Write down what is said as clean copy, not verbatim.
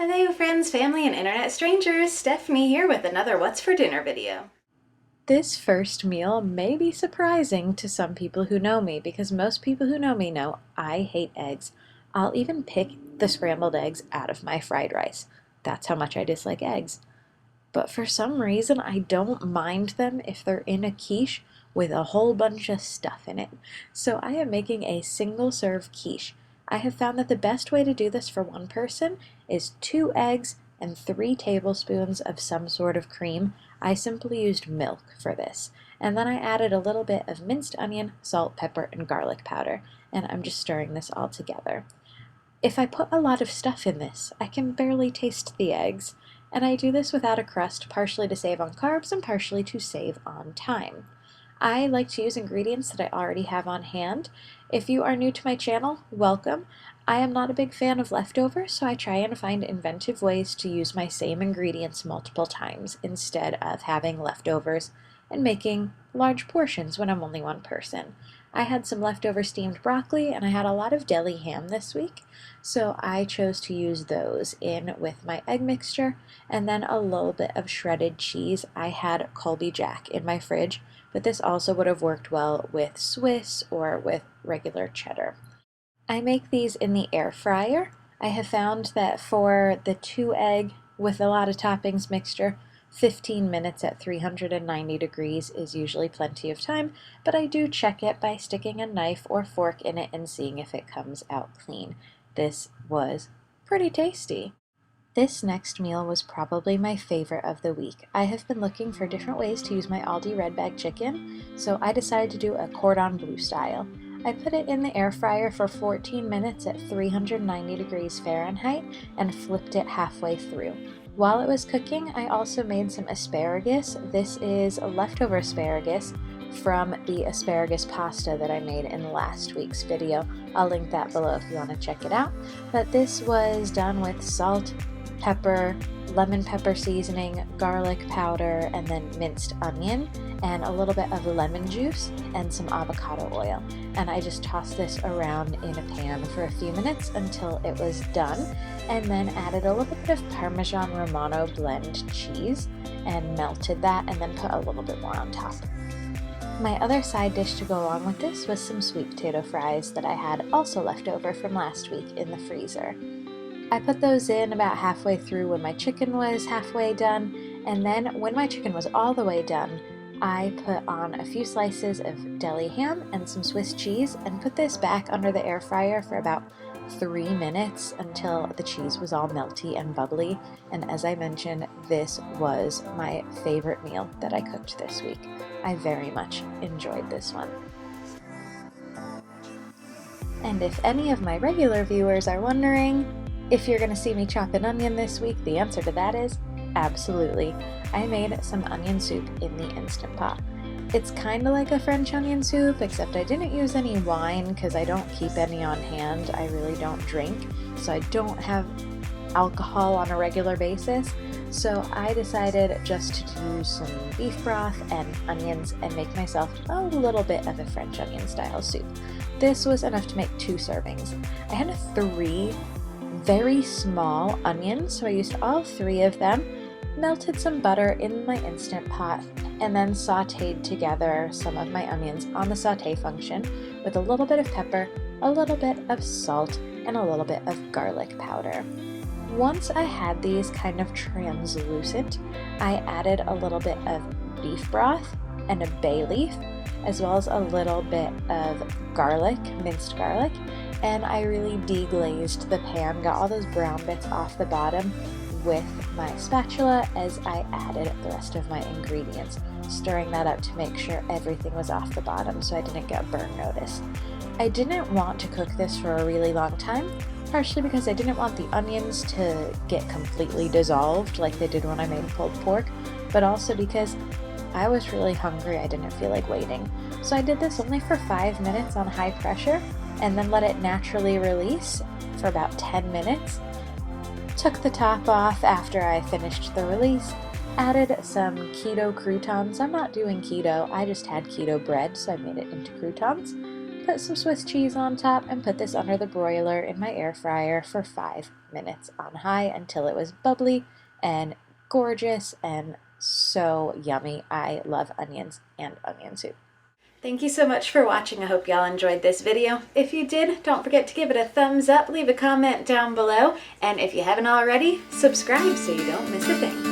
Hello friends, family, and internet strangers. Stephanie here with another What's for Dinner video. This first meal may be surprising to some people who know me because most people who know me know I hate eggs. I'll even pick the scrambled eggs out of my fried rice. That's how much I dislike eggs. But for some reason, I don't mind them if they're in a quiche with a whole bunch of stuff in it. So I am making a single serve quiche. I have found that the best way to do this for one person is 2 eggs and 3 tablespoons of some sort of cream. I simply used milk for this. And then I added a little bit of minced onion, salt, pepper, and garlic powder. And I'm just stirring this all together. If I put a lot of stuff in this, I can barely taste the eggs. And I do this without a crust, partially to save on carbs and partially to save on time. I like to use ingredients that I already have on hand. If you are new to my channel, welcome. I am not a big fan of leftovers, so I try and find inventive ways to use my same ingredients multiple times instead of having leftovers and making large portions when I'm only one person. I had some leftover steamed broccoli and I had a lot of deli ham this week, so I chose to use those in with my egg mixture and then a little bit of shredded cheese. I had Colby Jack in my fridge, but this also would have worked well with Swiss or with regular cheddar. I make these in the air fryer. I have found that for the 2 egg with a lot of toppings mixture, 15 minutes at 390 degrees is usually plenty of time, but I do check it by sticking a knife or fork in it and seeing if it comes out clean. This was pretty tasty. This next meal was probably my favorite of the week. I have been looking for different ways to use my Aldi red bag chicken, so I decided to do a Cordon Bleu style. I put it in the air fryer for 14 minutes at 390 degrees Fahrenheit and flipped it halfway through. While it was cooking, I also made some asparagus. This is a leftover asparagus from the asparagus pasta that I made in last week's video. I'll link that below if you want to check it out. But this was done with salt, pepper, lemon pepper seasoning, garlic powder, and then minced onion, and a little bit of lemon juice and some avocado oil. And I just tossed this around in a pan for a few minutes until it was done, and then added a little bit of Parmesan Romano blend cheese and melted that, and then put a little bit more on top. My other side dish to go along with this was some sweet potato fries that I had also left over from last week in the freezer. I put those in about halfway through when my chicken was halfway done, and then when my chicken was all the way done, I put on a few slices of deli ham and some Swiss cheese and put this back under the air fryer for about 3 minutes until the cheese was all melty and bubbly. And as I mentioned, this was my favorite meal that I cooked this week. I very much enjoyed this one. And if any of my regular viewers are wondering if you're going to see me chop an onion this week, the answer to that is absolutely. I made some onion soup in the Instant Pot. It's kind of like a French onion soup, except I didn't use any wine because I don't keep any on hand. I really don't drink, so I don't have alcohol on a regular basis. So I decided just to use some beef broth and onions and make myself a little bit of a French onion style soup. This was enough to make 2 servings. I had 3 very small onions, so I used all 3 of them, melted some butter in my Instant Pot, and then sauteed together some of my onions on the saute function with a little bit of pepper, a little bit of salt, and a little bit of garlic powder. Once I had these kind of translucent, I added a little bit of beef broth and a bay leaf, as well as a little bit of garlic, minced garlic, and I really deglazed the pan, got all those brown bits off the bottom with my spatula as I added the rest of my ingredients, stirring that up to make sure everything was off the bottom so I didn't get a burn notice. I didn't want to cook this for a really long time, partially because I didn't want the onions to get completely dissolved like they did when I made pulled pork, but also because I was really hungry. I didn't feel like waiting. So I did this only for 5 minutes on high pressure and then let it naturally release for about 10 minutes. Took the top off after I finished the release, added some keto croutons. I'm not doing keto, I just had keto bread, so I made it into croutons. put some Swiss cheese on top, and put this under the broiler in my air fryer for 5 minutes on high until it was bubbly and gorgeous and so yummy. I love onions and onion soup. Thank you so much for watching. I hope y'all enjoyed this video. If you did, don't forget to give it a thumbs up, leave a comment down below, and if you haven't already, subscribe so you don't miss a thing.